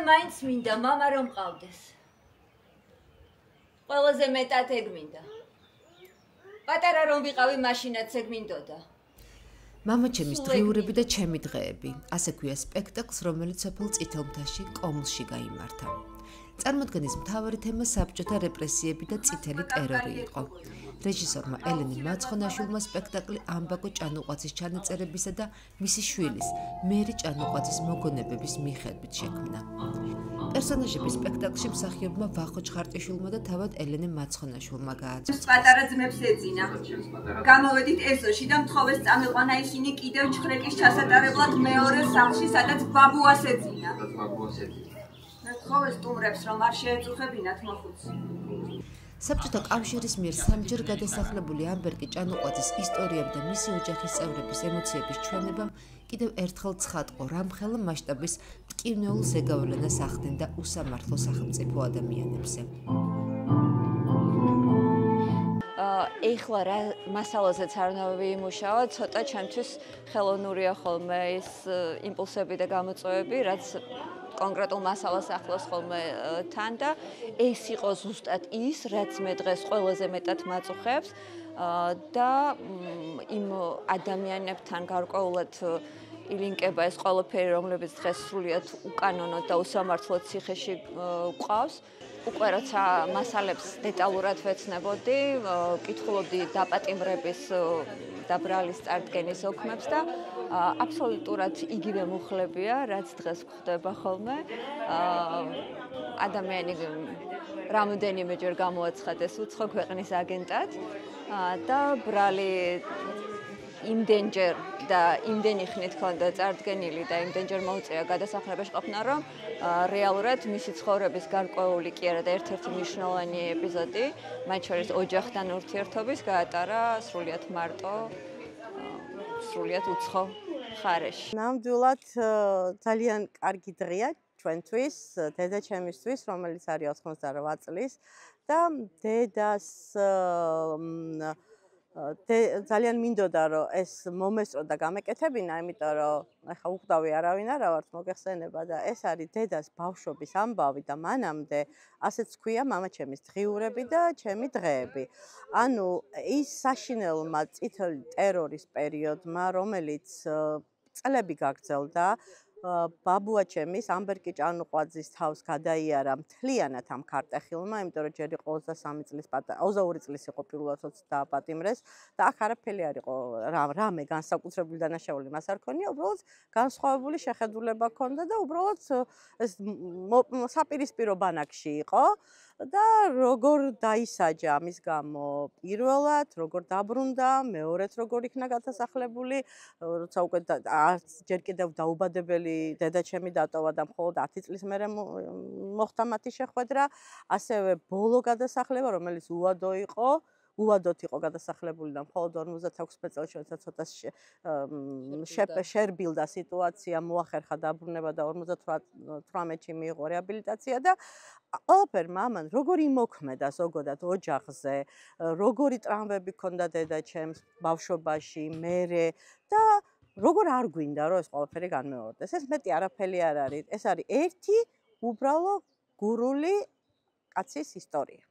მაინც მინდა მამა რომ მყავდეს. ყველაზე მეტად ეგ მინდა. პატარა რომ ვიყავი, მაშინაც ეგ მინდოდა. მამა ჩემის დღიურები და ჩემი დღეები. ასე ქვია სპექტაკლს, რომელიც სოფელ წითელმთაში კომლში გაიმართა. წარმოდგენის მთავარი თემა საბჭოთა რეპრესიები და წითელი ტერორი იყო. რეჟისორმა ელენე მაცხონაშვილმა სპექტაკლი ამბაკო ჭანუყვაცის ჩანაწერებისა და მისი შვილის მერი ჭანუყვაცის მოგონებების მიხედვით შექმნა. პერსონაჟების სპექტაკლში მსახიობმა ვახო ჩხარტიშვილმა და თავად ელენე მაცხონაშვილმა გააცოცა. პატარა ძმებს ეძინა. გამოვედით ეზოში და მთხოვეს წამიყვანა ისინი კიდევ ჩხრეკის ჩასატარებლად მეორე სახლში, სადაც ბაბუას ეძინა. მთხოვეს სტუმრებს, რომ არ შეეწუხებინათ მოხუცს. საბჭოთა კავშირის მიერ სამჯერ გადასახლებული ამბერგი ჭანუყვაძის ისტორიამ და მისი ოჯახის წევრების ემოციების ჩვენებამ კიდევ ერთხელ ცხადყო, რამ ხელა მასშტაბის მტკივნეულ ზეგავლენას ახდენდა უსამართლო სახელმწიფო ადამიანებზე. ეხლა რა მასალაზეც არ ვიმუშაო, ცოტა ჩემთვის ხელოვნურია ხოლმე ის იმპულსები და გამოწვევები, რაც კონკრეტულ მასალას ახლავს ხოლმე თან და ეს იყო ზუსტად ის, რაც მე დღეს ყველაზე მეტად მაწუხებს და იმ ადამიანებთან გარკვეულად ილინკება ეს ყველაფერი, რომლებიც დღეს სრულიად უკანონოდ და უსამართლოდ ციხეში გვყავს. უკვე როცა მასალებს დეტალურად ვეცნებოდი, კითხულობდი დაპატიმრების და ბრალის წარდგენის ოქმებს და აბსოლუტურად იგივე მუხლებია, რაც დღეს გვხდება ხოლმე. ადამიანი რამოდენიმეჯერ გამოაცხადეს უცხო ქვეყნის აგენტად და ბრალი იმდენჯერ და იმდენი ხნით ჰქონდა წარდგენილი და იმდენჯერ მოუწია გადასახლებაში ყოფნა, რომ რეალურად მისი ცხოვრების გარკვეული კი არა და ერთ-ერთი მნიშვნელოვანი ეპიზოდი, მათ შორის ოჯახთან ურთიერთობის გაატარა სრულიად მარტო, სრულიად უცხო მხარეში. ნამდვილად ძალიან კარგი დღეა ჩვენთვის, დედაჩემისთვის, რომელიც არის 88 წლის და დედას ძალიან მინდოდა რომ ეს მომესწრო და გამეკეთებინა, იმიტომ რომ ეხა უყდავი არავინ არა ვართ მოგეხსენება და ეს არის დედას ბავშვობის ამბავი და მანამდე ასეც ქვია მამაჩემის დღიურები და ჩემი დღეები. ანუ ის საშინელმა წითელი ტერორის პერიოდმა, რომელიც წლები გაგრძელდა, ბაბუა ჩემის ამბერგი ჭანუყვაძის თავს გადაიარა მთლიანად ამ ქარტეხილმა, იმიტომ რომ ჯერ იყო 23 წლის 22 წლის იყო პირველად დააპატიმრეს და აქ არაფერი არ იყო რამე განსაკუთრებული დანაშაული მას არ ქონია, უბრალოდ განსხვავებული შეხედულება ჰქონდა და უბრალოდ ეს საპირისპირო ბანაკში იყო და როგორ დაისაჯა ამის გამო პირველად, როგორ დაბრუნდა, მეორედ როგორ იქნა გადასახლებული, როცა უკვე ჯერ კიდევ დაუბადებელი დედაჩემი დატოვა და მხოლოდ 10 წლის მერე მოხდა მათი შეხვედრა, ასევე ბოლო გადასახლება, რომელიც უადოდ იყო გადასახლებული და მხოლოდ 56 წელს შეეცა ცოტა შერბილდა სიტუაცია, მოახერხა დაბრუნება და 58-ში მიიღო რეაბილიტაცია და ყველაფერ მამან როგორ იმოქმედა ზოგადად ოჯახზე, როგორი ტრამვები ჰქონდა დედაჩემს ბავშვობაში, მერე და როგორ არ გვინდა რომ ეს ყველაფერი განმეორდეს. ეს მეტი არაფერი არ არის. ეს არის ერთი უბრალო გურული კაცის ისტორია.